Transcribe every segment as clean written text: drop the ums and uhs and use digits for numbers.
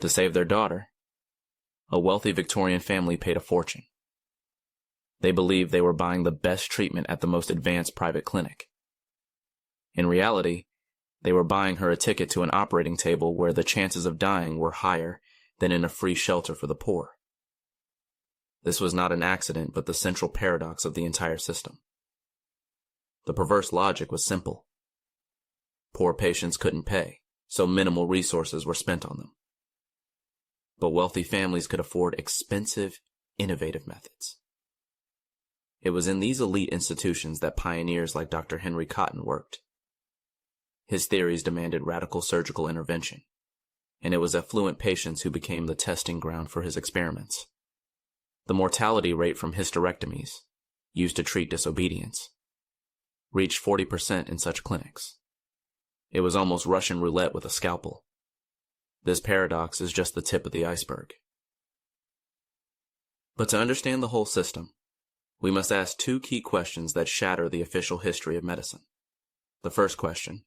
To save their daughter, a wealthy Victorian family paid a fortune. They believed they were buying the best treatment at the most advanced private clinic. In reality, they were buying her a ticket to an operating table where the chances of dying were higher than in a free shelter for the poor. This was not an accident, but the central paradox of the entire system. The perverse logic was simple. Poor patients couldn't pay, so minimal resources were spent on them. But wealthy families could afford expensive, innovative methods. It was in these elite institutions that pioneers like Dr. Henry Cotton worked. His theories demanded radical surgical intervention, and it was affluent patients who became the testing ground for his experiments. The mortality rate from hysterectomies, used to treat disobedience, reached 40% in such clinics. It was almost Russian roulette with a scalpel. This paradox is just the tip of the iceberg. But to understand the whole system, we must ask two key questions that shatter the official history of medicine. The first question: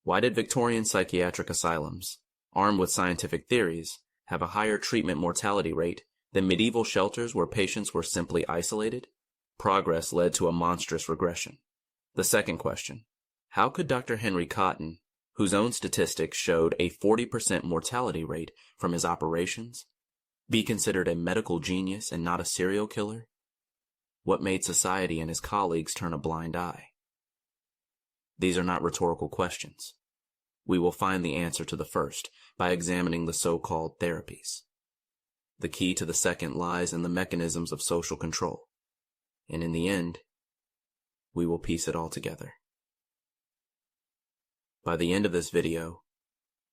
why did Victorian psychiatric asylums, armed with scientific theories, have a higher treatment mortality rate than medieval shelters where patients were simply isolated? Progress led to a monstrous regression. The second question: how could Dr. Henry Cotton, whose own statistics showed a 40% mortality rate from his operations, be considered a medical genius and not a serial killer? What made society and his colleagues turn a blind eye? These are not rhetorical questions. We will find the answer to the first by examining the so-called therapies. The key to the second lies in the mechanisms of social control, and in the end, we will piece it all together. By the end of this video,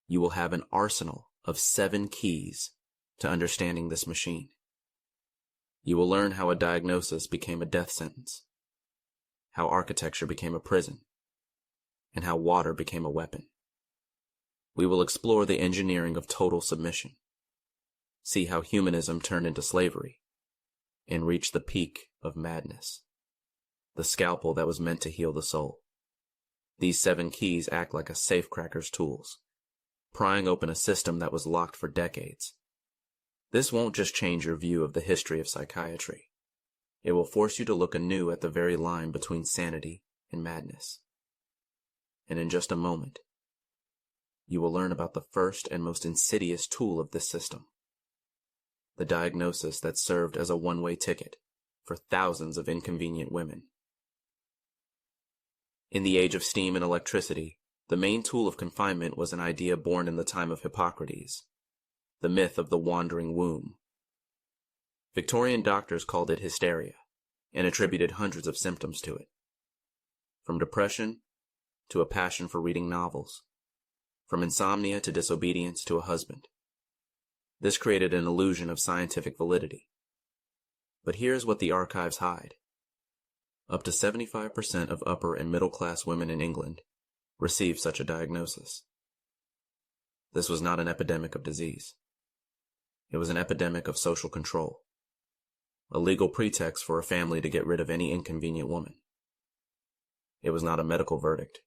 you will have an arsenal of 7 keys to understanding this machine. You will learn how a diagnosis became a death sentence, how architecture became a prison, and how water became a weapon. We will explore the engineering of total submission, see how humanism turned into slavery, and reach the peak of madness, the scalpel that was meant to heal the soul. These 7 keys act like a safecracker's tools, prying open a system that was locked for decades. This won't just change your view of the history of psychiatry. It will force you to look anew at the very line between sanity and madness. And in just a moment, you will learn about the first and most insidious tool of this system, the diagnosis that served as a one-way ticket for thousands of inconvenient women. In the age of steam and electricity, the main tool of confinement was an idea born in the time of Hippocrates, the myth of the wandering womb. Victorian doctors called it hysteria and attributed hundreds of symptoms to it, from depression to a passion for reading novels, from insomnia to disobedience to a husband. This created an illusion of scientific validity. But here's what the archives hide. Up to 75% of upper and middle class women in England received such a diagnosis. This was not an epidemic of disease. It was an epidemic of social control, a legal pretext for a family to get rid of any inconvenient woman. It was not a medical verdict,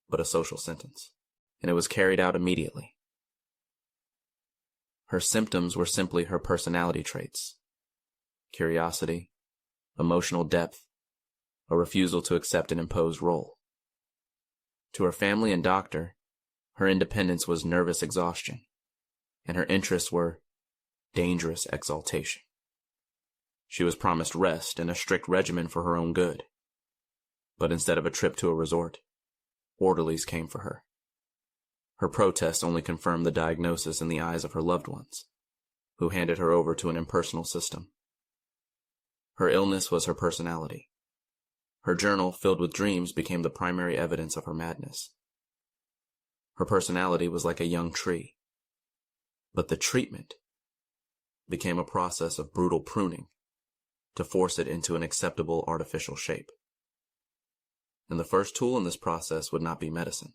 but a social sentence, and it was carried out immediately. Her symptoms were simply her personality traits: curiosity, emotional depth, a refusal to accept an imposed role. To her family and doctor, her independence was nervous exhaustion, and her interests were dangerous exaltation. She was promised rest and a strict regimen for her own good. But instead of a trip to a resort, orderlies came for her. Her protests only confirmed the diagnosis in the eyes of her loved ones, who handed her over to an impersonal system. Her illness was her personality. Her journal, filled with dreams, became the primary evidence of her madness. Her personality was like a young tree, but the treatment became a process of brutal pruning to force it into an acceptable artificial shape. And the first tool in this process would not be medicine,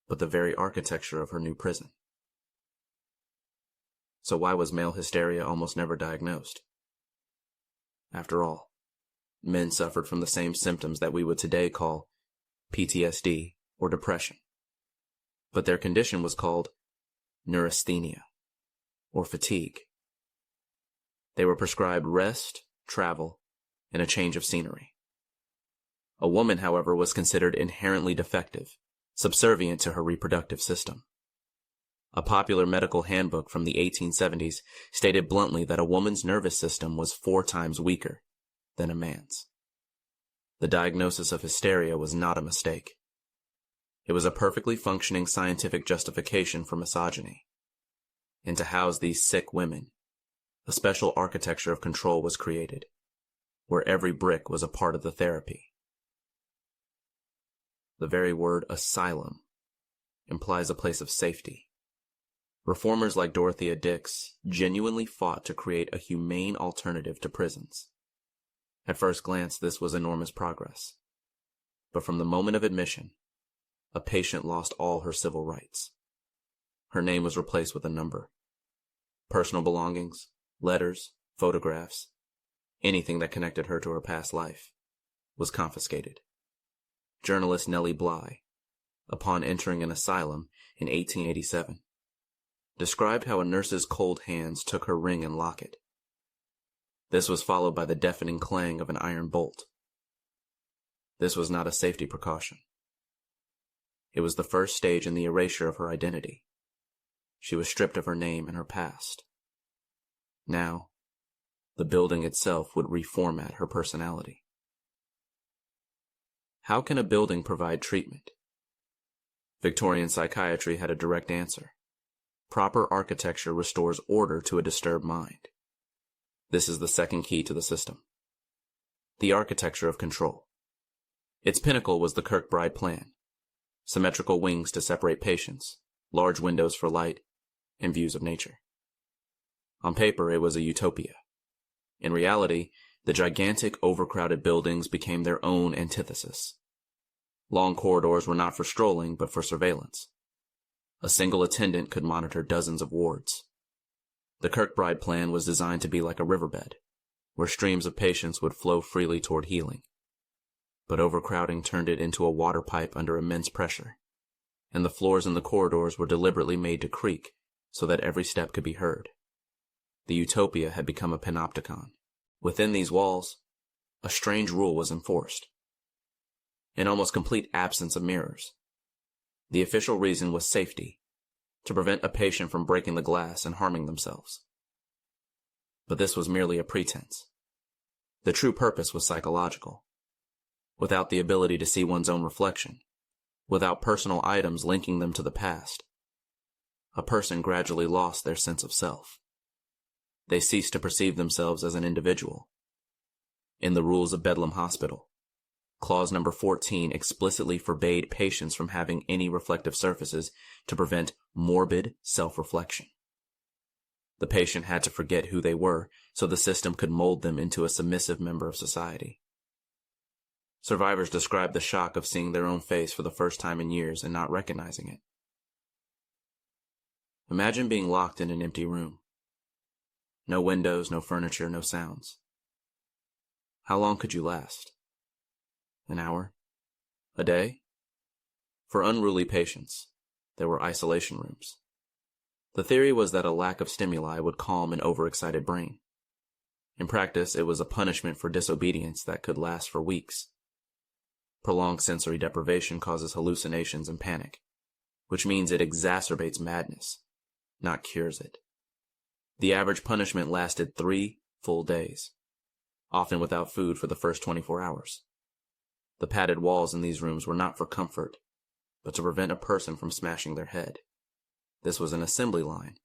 but the very architecture of her new prison. So why was male hysteria almost never diagnosed? After all, men suffered from the same symptoms that we would today call PTSD or depression, but their condition was called neurasthenia, or fatigue. They were prescribed rest, travel, and a change of scenery. A woman, however, was considered inherently defective, subservient to her reproductive system. A popular medical handbook from the 1870s stated bluntly that a woman's nervous system was 4 times weaker than a man's. The diagnosis of hysteria was not a mistake. It was a perfectly functioning scientific justification for misogyny. And to house these sick women, a special architecture of control was created, where every brick was a part of the therapy. The very word asylum implies a place of safety. Reformers like Dorothea Dix genuinely fought to create a humane alternative to prisons. At first glance, this was enormous progress. But from the moment of admission, a patient lost all her civil rights. Her name was replaced with a number. Personal belongings, letters, photographs, anything that connected her to her past life, was confiscated. Journalist Nellie Bly, upon entering an asylum in 1887, described how a nurse's cold hands took her ring and locket. This was followed by the deafening clang of an iron bolt. This was not a safety precaution. It was the first stage in the erasure of her identity. She was stripped of her name and her past. Now, the building itself would reformat her personality. How can a building provide treatment? Victorian psychiatry had a direct answer. Proper architecture restores order to a disturbed mind. This is the second key to the system. The architecture of control. Its pinnacle was the Kirkbride plan. Symmetrical wings to separate patients, large windows for light, and views of nature. On paper, it was a utopia. In reality, the gigantic, overcrowded buildings became their own antithesis. Long corridors were not for strolling, but for surveillance. A single attendant could monitor dozens of wards. The Kirkbride plan was designed to be like a riverbed, where streams of patients would flow freely toward healing. But overcrowding turned it into a water pipe under immense pressure, and the floors in the corridors were deliberately made to creak so that every step could be heard. The utopia had become a panopticon. Within these walls, a strange rule was enforced. An almost complete absence of mirrors. The official reason was safety, to prevent a patient from breaking the glass and harming themselves. But this was merely a pretense. The true purpose was psychological. Without the ability to see one's own reflection, without personal items linking them to the past, a person gradually lost their sense of self. They ceased to perceive themselves as an individual. In the rules of Bedlam Hospital, Clause number 14 explicitly forbade patients from having any reflective surfaces to prevent morbid self-reflection. The patient had to forget who they were so the system could mold them into a submissive member of society. Survivors described the shock of seeing their own face for the first time in years and not recognizing it. Imagine being locked in an empty room. No windows, no furniture, no sounds. How long could you last? An hour? A day? For unruly patients, there were isolation rooms. The theory was that a lack of stimuli would calm an overexcited brain. In practice, it was a punishment for disobedience that could last for weeks. Prolonged sensory deprivation causes hallucinations and panic, which means it exacerbates madness, not cures it. The average punishment lasted 3 full days, often without food for the first 24 hours. The padded walls in these rooms were not for comfort, but to prevent a person from smashing their head. This was an assembly line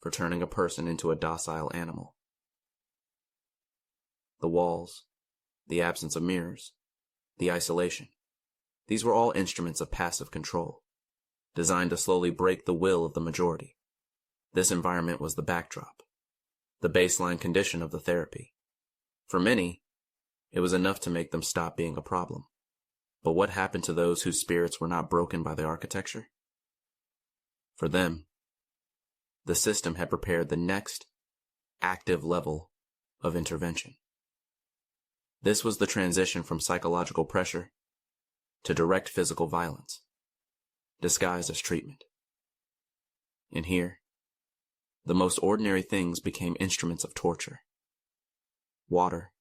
for turning a person into a docile animal. The walls, the absence of mirrors, the isolation, these were all instruments of passive control, designed to slowly break the will of the majority. This environment was the backdrop, the baseline condition of the therapy. For many, it was enough to make them stop being a problem. But what happened to those whose spirits were not broken by the architecture? For them, the system had prepared the next active level of intervention. This was the transition from psychological pressure to direct physical violence, disguised as treatment. And here, the most ordinary things became instruments of torture. Water,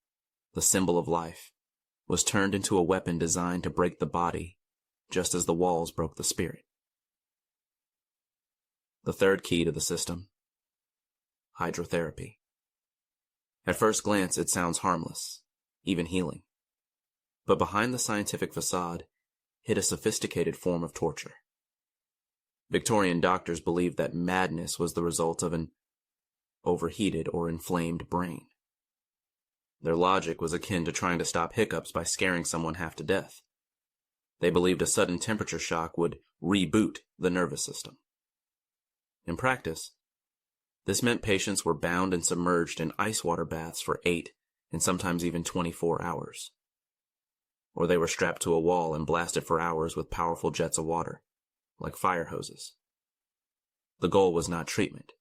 the symbol of life, was turned into a weapon designed to break the body, just as the walls broke the spirit. The third key to the system: hydrotherapy. At first glance, it sounds harmless, even healing. But behind the scientific facade hid a sophisticated form of torture. Victorian doctors believed that madness was the result of an overheated or inflamed brain. Their logic was akin to trying to stop hiccups by scaring someone half to death. They believed a sudden temperature shock would reboot the nervous system. In practice, this meant patients were bound and submerged in ice water baths for 8 and sometimes even 24 hours. Or they were strapped to a wall and blasted for hours with powerful jets of water, like fire hoses. The goal was not treatment,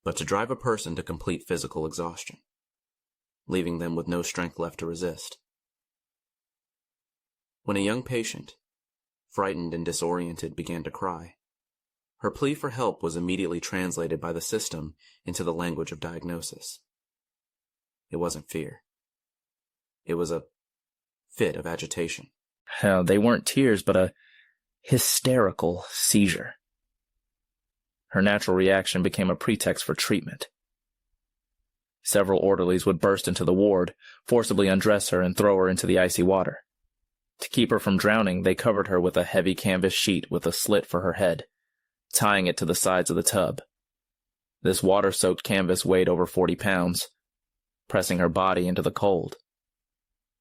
but to drive a person to complete physical exhaustion, leaving them with no strength left to resist. When a young patient, frightened and disoriented, began to cry, her plea for help was immediately translated by the system into the language of diagnosis. It wasn't fear. It was a fit of agitation. They weren't tears, but a hysterical seizure. Her natural reaction became a pretext for treatment. Several orderlies would burst into the ward, forcibly undress her, and throw her into the icy water. To keep her from drowning, they covered her with a heavy canvas sheet with a slit for her head, tying it to the sides of the tub. This water-soaked canvas weighed over 40 pounds, pressing her body into the cold.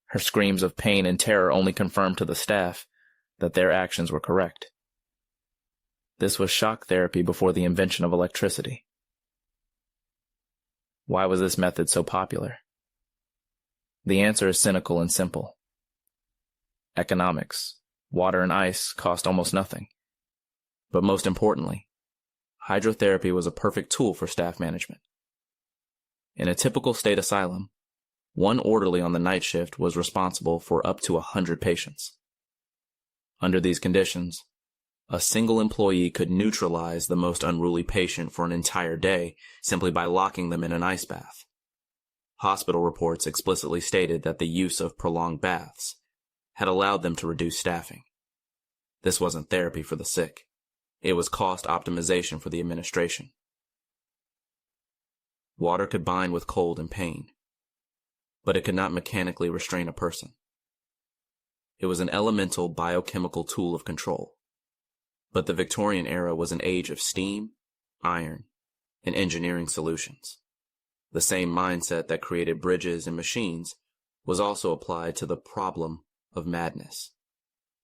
Her screams of pain and terror only confirmed to the staff that their actions were correct. This was shock therapy before the invention of electricity. Why was this method so popular? The answer is cynical and simple. Economics. Water and ice cost almost nothing. But most importantly, hydrotherapy was a perfect tool for staff management. In a typical state asylum, one orderly on the night shift was responsible for up to 100 patients. Under these conditions, a single employee could neutralize the most unruly patient for an entire day simply by locking them in an ice bath. Hospital reports explicitly stated that the use of prolonged baths had allowed them to reduce staffing. This wasn't therapy for the sick. It was cost optimization for the administration. Water could bind with cold and pain, but it could not mechanically restrain a person. It was an elemental biochemical tool of control. But the Victorian era was an age of steam, iron, and engineering solutions. The same mindset that created bridges and machines was also applied to the problem of madness.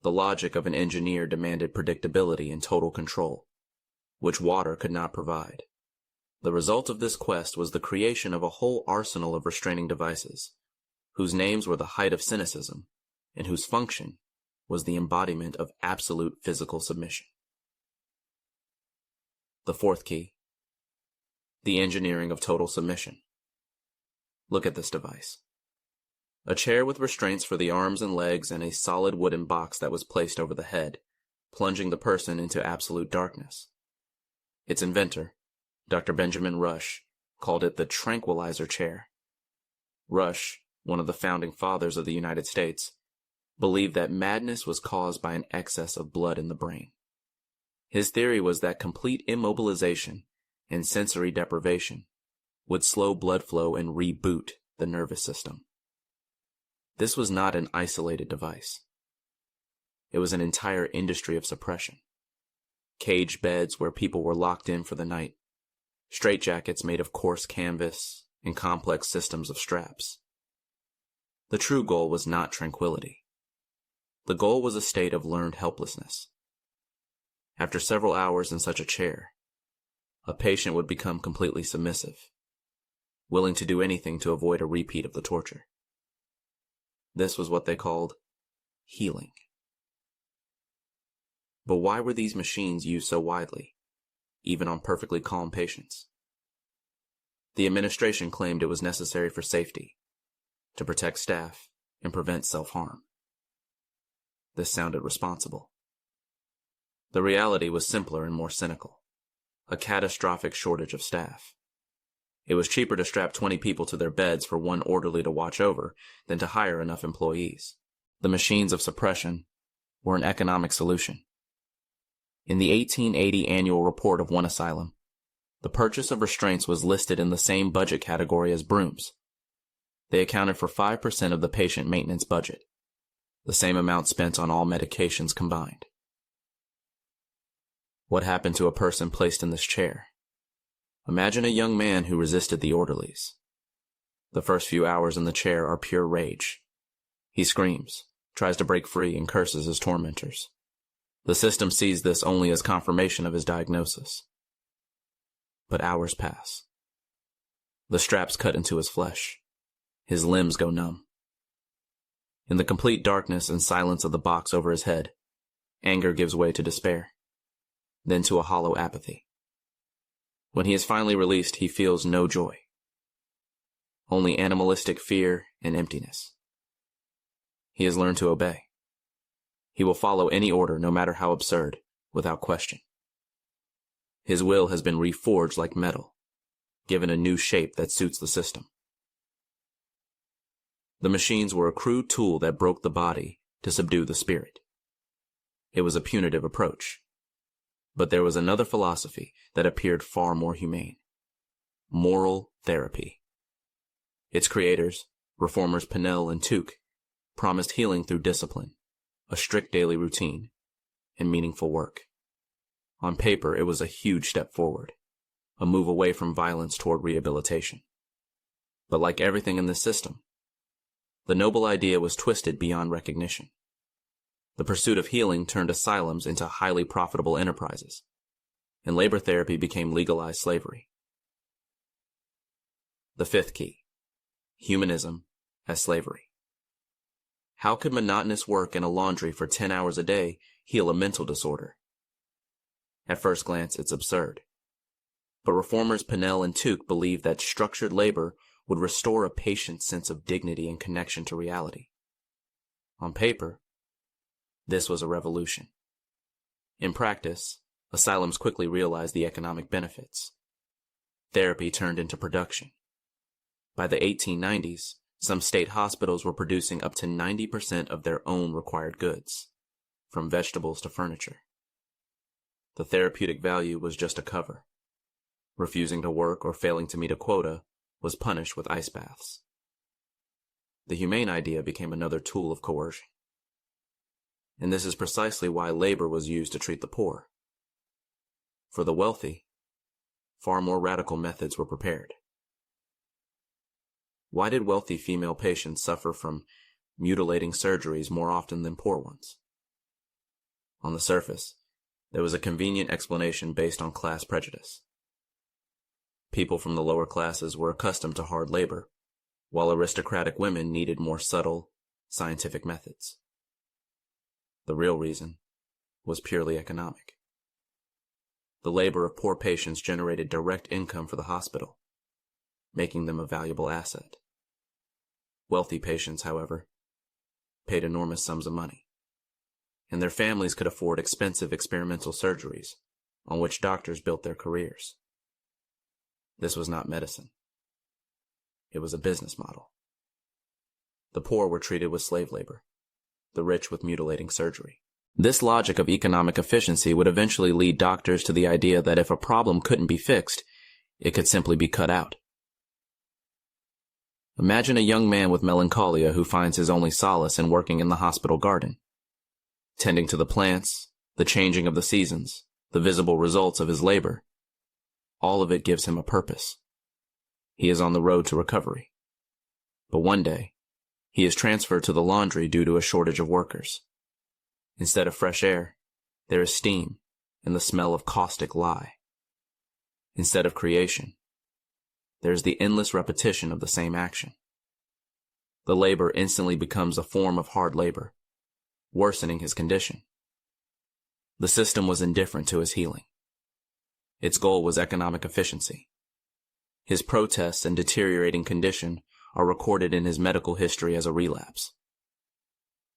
The logic of an engineer demanded predictability and total control, which water could not provide. The result of this quest was the creation of a whole arsenal of restraining devices, whose names were the height of cynicism, and whose function was the embodiment of absolute physical submission. The fourth key: the engineering of total submission. Look at this device. A chair with restraints for the arms and legs and a solid wooden box that was placed over the head, plunging the person into absolute darkness. Its inventor, Dr. Benjamin Rush, called it the tranquilizer chair. Rush, one of the founding fathers of the United States, believed that madness was caused by an excess of blood in the brain. His theory was that complete immobilization and sensory deprivation would slow blood flow and reboot the nervous system. This was not an isolated device. It was an entire industry of suppression. Cage beds where people were locked in for the night, straitjackets made of coarse canvas, and complex systems of straps. The true goal was not tranquility. The goal was a state of learned helplessness. After several hours in such a chair, a patient would become completely submissive, willing to do anything to avoid a repeat of the torture. This was what they called healing. But why were these machines used so widely, even on perfectly calm patients? The administration claimed it was necessary for safety, to protect staff, and prevent self-harm. This sounded responsible. The reality was simpler and more cynical. a catastrophic shortage of staff. It was cheaper to strap 20 people to their beds for one orderly to watch over than to hire enough employees. The machines of suppression were an economic solution. In the 1880 annual report of one asylum, the purchase of restraints was listed in the same budget category as brooms. They accounted for 5% of the patient maintenance budget, the same amount spent on all medications combined. What happened to a person placed in this chair? Imagine a young man who resisted the orderlies. The first few hours in the chair are pure rage. He screams, tries to break free, and curses his tormentors. The system sees this only as confirmation of his diagnosis. But hours pass. The straps cut into his flesh. His limbs go numb. In the complete darkness and silence of the box over his head, anger gives way to despair, then to a hollow apathy. When he is finally released, he feels no joy, only animalistic fear and emptiness. He has learned to obey. He will follow any order, no matter how absurd, without question. His will has been reforged like metal, given a new shape that suits the system. The machines were a crude tool that broke the body to subdue the spirit. It was a punitive approach. But there was another philosophy that appeared far more humane: moral therapy. Its creators, reformers Pinnell and Tuke, promised healing through discipline, a strict daily routine, and meaningful work. On paper, it was a huge step forward, a move away from violence toward rehabilitation. But like everything in this system, the noble idea was twisted beyond recognition. The pursuit of healing turned asylums into highly profitable enterprises, and labor therapy became legalized slavery. The fifth key: humanism as slavery. How could monotonous work in a laundry for 10 hours a day heal a mental disorder? At first glance, it's absurd. But reformers Pinnell and Tuke believed that structured labor would restore a patient's sense of dignity and connection to reality. On paper, this was a revolution. In practice, asylums quickly realized the economic benefits. Therapy turned into production. By the 1890s, some state hospitals were producing up to 90% of their own required goods, from vegetables to furniture. The therapeutic value was just a cover. Refusing to work or failing to meet a quota was punished with ice baths. The humane idea became another tool of coercion. And this is precisely why labor was used to treat the poor. For the wealthy, far more radical methods were prepared. Why did wealthy female patients suffer from mutilating surgeries more often than poor ones? On the surface, there was a convenient explanation based on class prejudice. People from the lower classes were accustomed to hard labor, while aristocratic women needed more subtle, scientific methods. The real reason was purely economic. The labor of poor patients generated direct income for the hospital, making them a valuable asset. Wealthy patients, however, paid enormous sums of money, and their families could afford expensive experimental surgeries on which doctors built their careers. This was not medicine. It was a business model. The poor were treated with slave labor, the rich with mutilating surgery. This logic of economic efficiency would eventually lead doctors to the idea that if a problem couldn't be fixed, it could simply be cut out. Imagine a young man with melancholia who finds his only solace in working in the hospital garden. Tending to the plants, the changing of the seasons, the visible results of his labor. All of it gives him a purpose. He is on the road to recovery. But one day, he is transferred to the laundry due to a shortage of workers. Instead of fresh air, there is steam and the smell of caustic lye. Instead of creation, there is the endless repetition of the same action. The labor instantly becomes a form of hard labor, worsening his condition. The system was indifferent to his healing. Its goal was economic efficiency. His protests and deteriorating condition are recorded in his medical history as a relapse.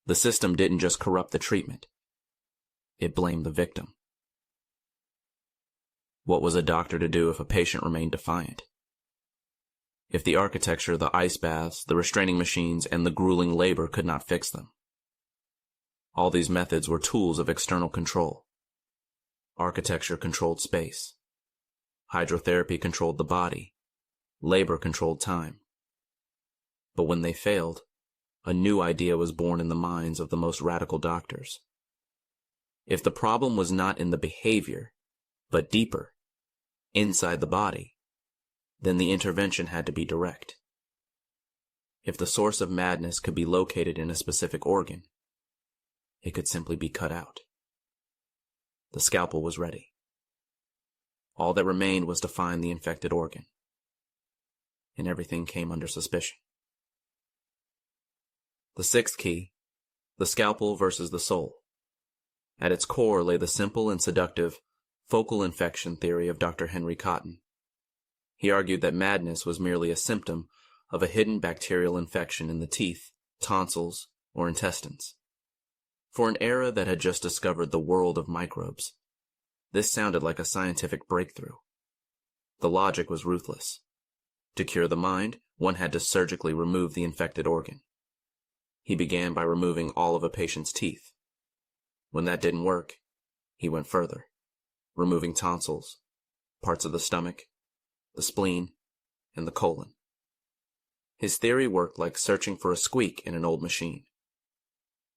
The system didn't just corrupt the treatment. It blamed the victim. What was a doctor to do if a patient remained defiant? If the architecture, the ice baths, the restraining machines, and the grueling labor could not fix them? All these methods were tools of external control. Architecture controlled space. Hydrotherapy controlled the body. Labor controlled time. But when they failed, a new idea was born in the minds of the most radical doctors. If the problem was not in the behavior, but deeper, inside the body, then the intervention had to be direct. If the source of madness could be located in a specific organ, it could simply be cut out. The scalpel was ready. All that remained was to find the infected organ. And everything came under suspicion. The sixth key, the scalpel versus the soul. At its core lay the simple and seductive focal infection theory of Dr. Henry Cotton. He argued that madness was merely a symptom of a hidden bacterial infection in the teeth, tonsils, or intestines. For an era that had just discovered the world of microbes, this sounded like a scientific breakthrough. The logic was ruthless. To cure the mind, one had to surgically remove the infected organ. He began by removing all of a patient's teeth. When that didn't work, he went further, removing tonsils, parts of the stomach, the spleen, and the colon. His theory worked like searching for a squeak in an old machine.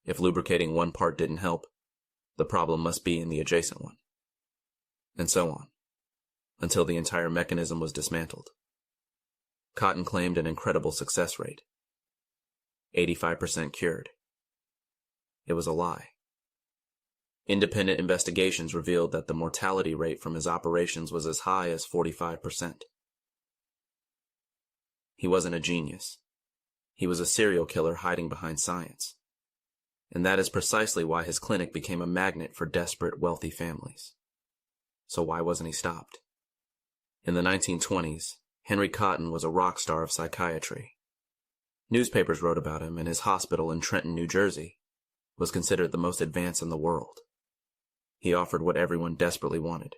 If lubricating one part didn't help, the problem must be in the adjacent one. And so on, until the entire mechanism was dismantled. Cotton claimed an incredible success rate. 85% cured. It was a lie. Independent investigations revealed that the mortality rate from his operations was as high as 45%. He wasn't a genius. He was a serial killer hiding behind science. And that is precisely why his clinic became a magnet for desperate, wealthy families. So why wasn't he stopped? In the 1920s, Henry Cotton was a rock star of psychiatry. Newspapers wrote about him, and his hospital in Trenton, New Jersey, was considered the most advanced in the world. He offered what everyone desperately wanted: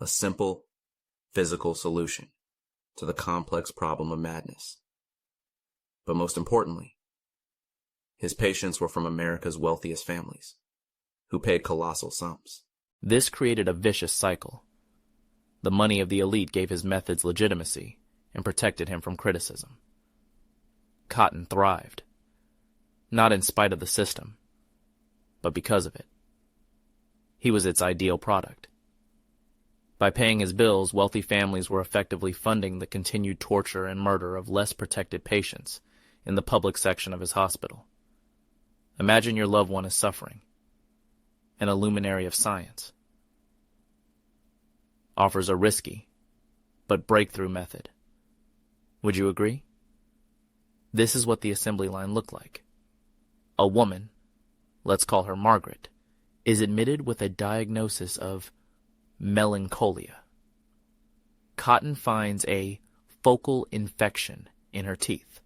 a simple, physical solution to the complex problem of madness. But most importantly, his patients were from America's wealthiest families, who paid colossal sums. This created a vicious cycle. The money of the elite gave his methods legitimacy and protected him from criticism. Cotton thrived, not in spite of the system, but because of it. He was its ideal product. By paying his bills, wealthy families were effectively funding the continued torture and murder of less protected patients in the public section of his hospital. Imagine your loved one is suffering. An luminary of science offers a risky but breakthrough method. Would you agree? This is what the assembly line looked like. A woman, let's call her Margaret, is admitted with a diagnosis of melancholia. Cotton finds a focal infection in her teeth.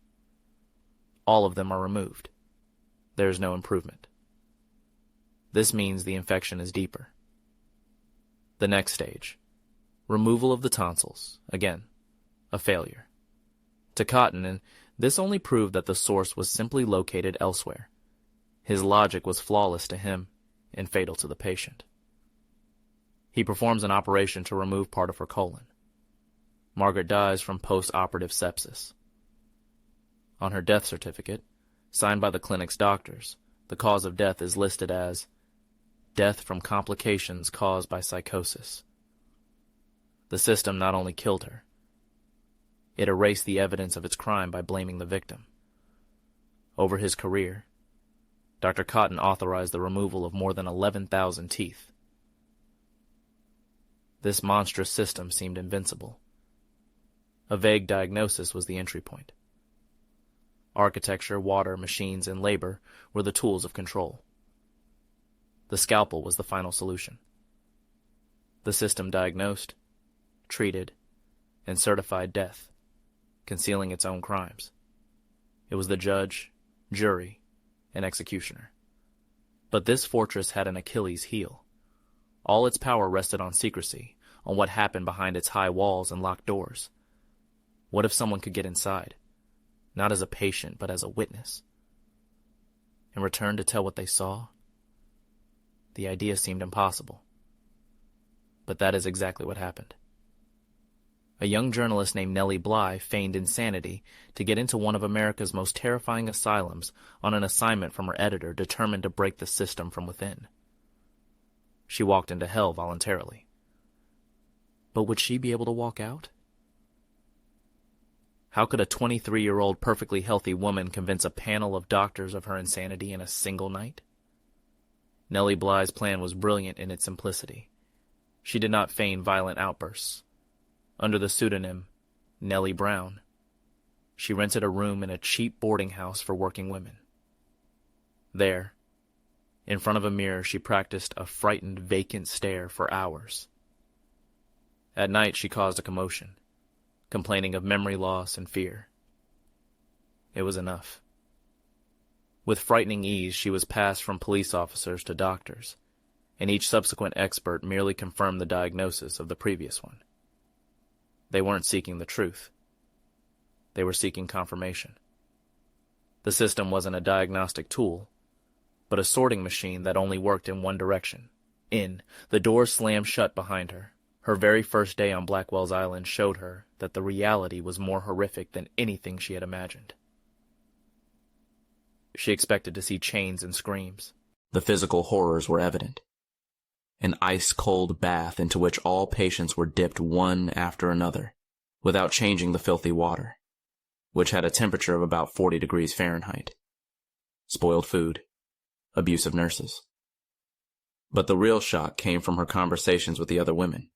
All of them are removed. There is no improvement. This means the infection is deeper. The next stage, removal of the tonsils, again, a failure. To Cotton, and this only proved that the source was simply located elsewhere. His logic was flawless to him and fatal to the patient. He performs an operation to remove part of her colon. Margaret dies from post-operative sepsis. On her death certificate, signed by the clinic's doctors, the cause of death is listed as death from complications caused by psychosis. The system not only killed her, it erased the evidence of its crime by blaming the victim. Over his career, Dr. Cotton authorized the removal of more than 11,000 teeth. This monstrous system seemed invincible. A vague diagnosis was the entry point. Architecture, water, machines, and labor were the tools of control. The scalpel was the final solution. The system diagnosed, treated, and certified death, concealing its own crimes. It was the judge, jury, and executioner. But this fortress had an Achilles heel. All its power rested on secrecy, on what happened behind its high walls and locked doors. What if someone could get inside, not as a patient, but as a witness, and return to tell what they saw? The idea seemed impossible. But that is exactly what happened. A young journalist named Nellie Bly feigned insanity to get into one of America's most terrifying asylums on an assignment from her editor determined to break the system from within. She walked into hell voluntarily. But would she be able to walk out? How could a 23-year-old perfectly healthy woman convince a panel of doctors of her insanity in a single night? Nellie Bly's plan was brilliant in its simplicity. She did not feign violent outbursts. Under the pseudonym Nellie Brown, she rented a room in a cheap boarding house for working women. There, in front of a mirror, she practiced a frightened, vacant stare for hours. At night, she caused a commotion, complaining of memory loss and fear. It was enough. With frightening ease, she was passed from police officers to doctors, and each subsequent expert merely confirmed the diagnosis of the previous one. They weren't seeking the truth. They were seeking confirmation. The system wasn't a diagnostic tool, but a sorting machine that only worked in one direction. In, the door slammed shut behind her. Her very first day on Blackwell's Island showed her that the reality was more horrific than anything she had imagined. She expected to see chains and screams. The physical horrors were evident. An ice-cold bath into which all patients were dipped one after another, without changing the filthy water, which had a temperature of about 40 degrees Fahrenheit. Spoiled food. Abusive nurses. But the real shock came from her conversations with the other women.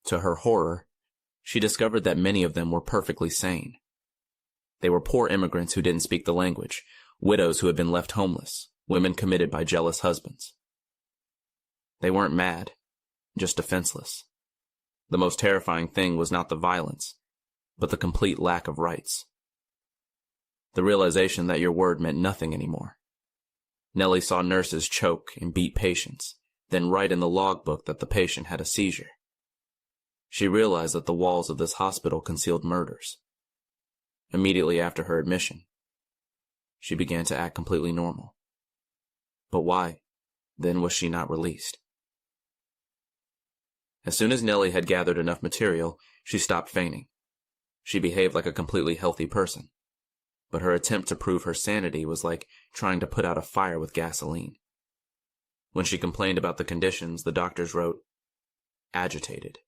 To her horror, she discovered that many of them were perfectly sane. They were poor immigrants who didn't speak the language, widows who had been left homeless, women committed by jealous husbands. They weren't mad, just defenseless. The most terrifying thing was not the violence, but the complete lack of rights. The realization that your word meant nothing anymore. Nellie saw nurses choke and beat patients, then write in the logbook that the patient had a seizure. She realized that the walls of this hospital concealed murders. Immediately after her admission, she began to act completely normal. But why, then, was she not released? As soon as Nellie had gathered enough material, she stopped feigning. She behaved like a completely healthy person. But her attempt to prove her sanity was like trying to put out a fire with gasoline. When she complained about the conditions, the doctors wrote, agitated.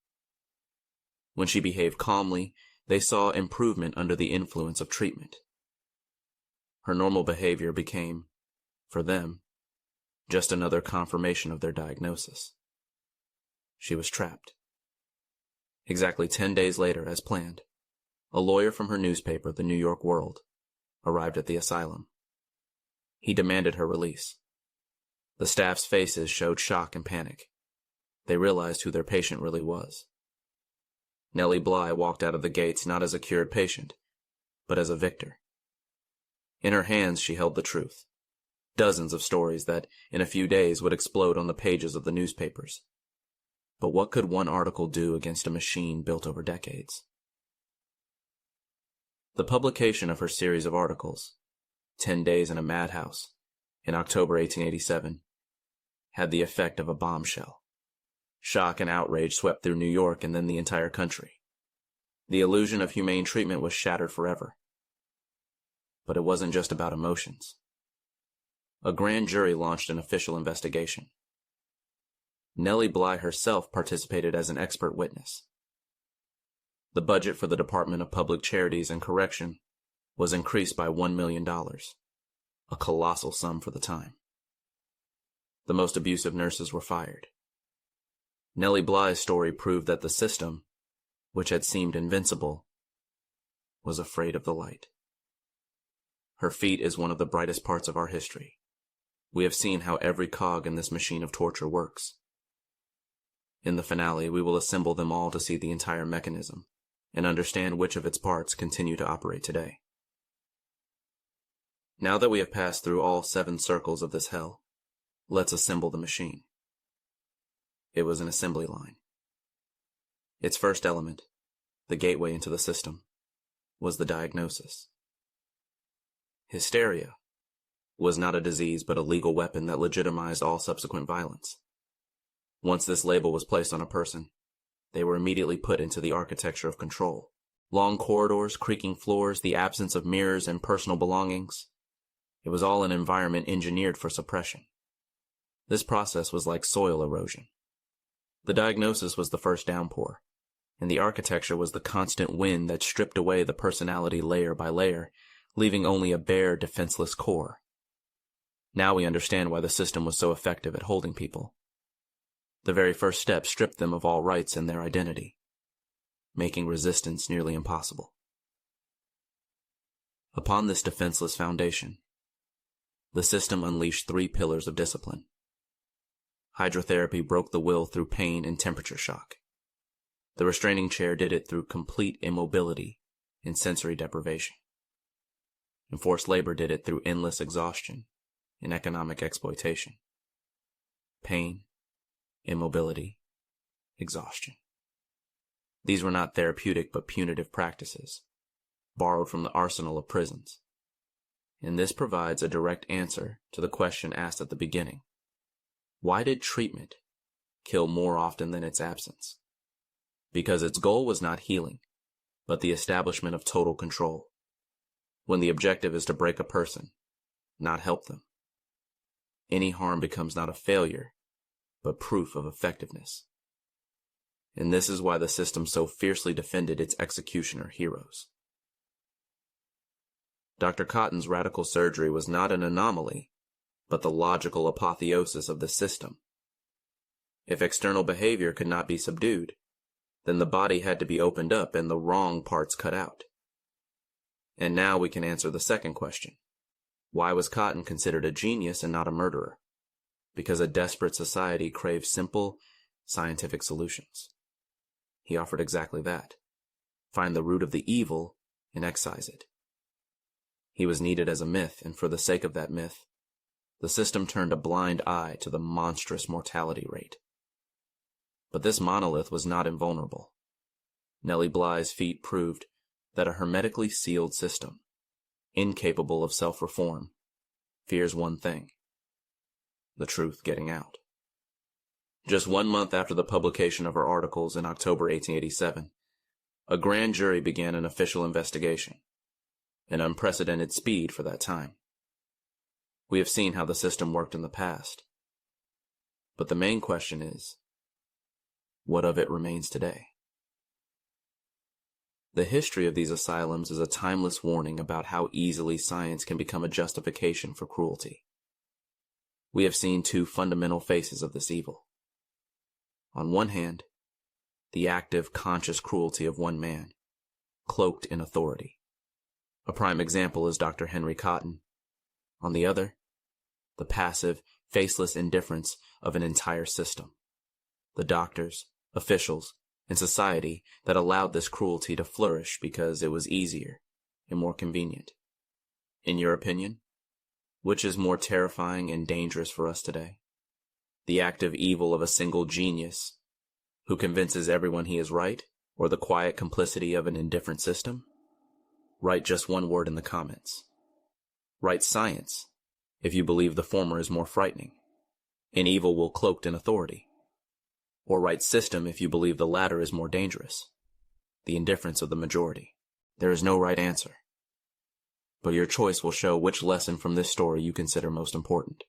When she behaved calmly, they saw improvement under the influence of treatment. Her normal behavior became, for them, just another confirmation of their diagnosis. She was trapped. Exactly 10 days later, as planned, a lawyer from her newspaper, the New York World, arrived at the asylum. He demanded her release. The staff's faces showed shock and panic. They realized who their patient really was. Nellie Bly walked out of the gates not as a cured patient, but as a victor. In her hands she held the truth. Dozens of stories that, in a few days, would explode on the pages of the newspapers. But what could one article do against a machine built over decades? The publication of her series of articles, 10 Days in a Madhouse, in October 1887, had the effect of a bombshell. Shock and outrage swept through New York and then the entire country. The illusion of humane treatment was shattered forever. But it wasn't just about emotions. A grand jury launched an official investigation. Nellie Bly herself participated as an expert witness. The budget for the Department of Public Charities and Correction was increased by $1 million, a colossal sum for the time. The most abusive nurses were fired. Nellie Bly's story proved that the system, which had seemed invincible, was afraid of the light. Her feat is one of the brightest parts of our history. We have seen how every cog in this machine of torture works. In the finale, we will assemble them all to see the entire mechanism and understand which of its parts continue to operate today. Now that we have passed through all 7 circles of this hell, let's assemble the machine. It was an assembly line. Its first element, the gateway into the system, was the diagnosis. Hysteria was not a disease but a legal weapon that legitimized all subsequent violence. Once this label was placed on a person, they were immediately put into the architecture of control. Long corridors, creaking floors, the absence of mirrors and personal belongings. It was all an environment engineered for suppression. This process was like soil erosion. The diagnosis was the first downpour, and the architecture was the constant wind that stripped away the personality layer by layer, leaving only a bare, defenseless core. Now we understand why the system was so effective at holding people. The very first step stripped them of all rights and their identity, making resistance nearly impossible. Upon this defenseless foundation, the system unleashed 3 pillars of discipline. Hydrotherapy broke the will through pain and temperature shock. The restraining chair did it through complete immobility and sensory deprivation. And forced labor did it through endless exhaustion and economic exploitation. Pain, immobility, exhaustion. These were not therapeutic but punitive practices, borrowed from the arsenal of prisons. And this provides a direct answer to the question asked at the beginning. Why did treatment kill more often than its absence? Because its goal was not healing, but the establishment of total control. When the objective is to break a person, not help them, any harm becomes not a failure, but proof of effectiveness. And this is why the system so fiercely defended its executioner heroes. Dr. Cotton's radical surgery was not an anomaly, but the logical apotheosis of the system. If external behavior could not be subdued, then the body had to be opened up and the wrong parts cut out. And now we can answer the second question. Why was Cotton considered a genius and not a murderer? Because a desperate society craved simple, scientific solutions. He offered exactly that. Find the root of the evil and excise it. He was needed as a myth, and for the sake of that myth, the system turned a blind eye to the monstrous mortality rate. But this monolith was not invulnerable. Nellie Bly's feat proved that a hermetically sealed system, incapable of self-reform, fears one thing: the truth getting out. Just 1 month after the publication of her articles in October 1887, a grand jury began an official investigation, an unprecedented speed for that time. We have seen how the system worked in the past. But the main question is, what of it remains today? The history of these asylums is a timeless warning about how easily science can become a justification for cruelty. We have seen 2 fundamental faces of this evil. On one hand, the active, conscious cruelty of one man, cloaked in authority. A prime example is Dr. Henry Cotton. On the other, the passive, faceless indifference of an entire system. The doctors, officials, and society that allowed this cruelty to flourish because it was easier and more convenient. In your opinion, which is more terrifying and dangerous for us today? The active evil of a single genius who convinces everyone he is right, or the quiet complicity of an indifferent system? Write just one word in the comments. Write science if you believe the former is more frightening, an evil will cloaked in authority. Or write system if you believe the latter is more dangerous, the indifference of the majority. There is no right answer, but your choice will show which lesson from this story you consider most important.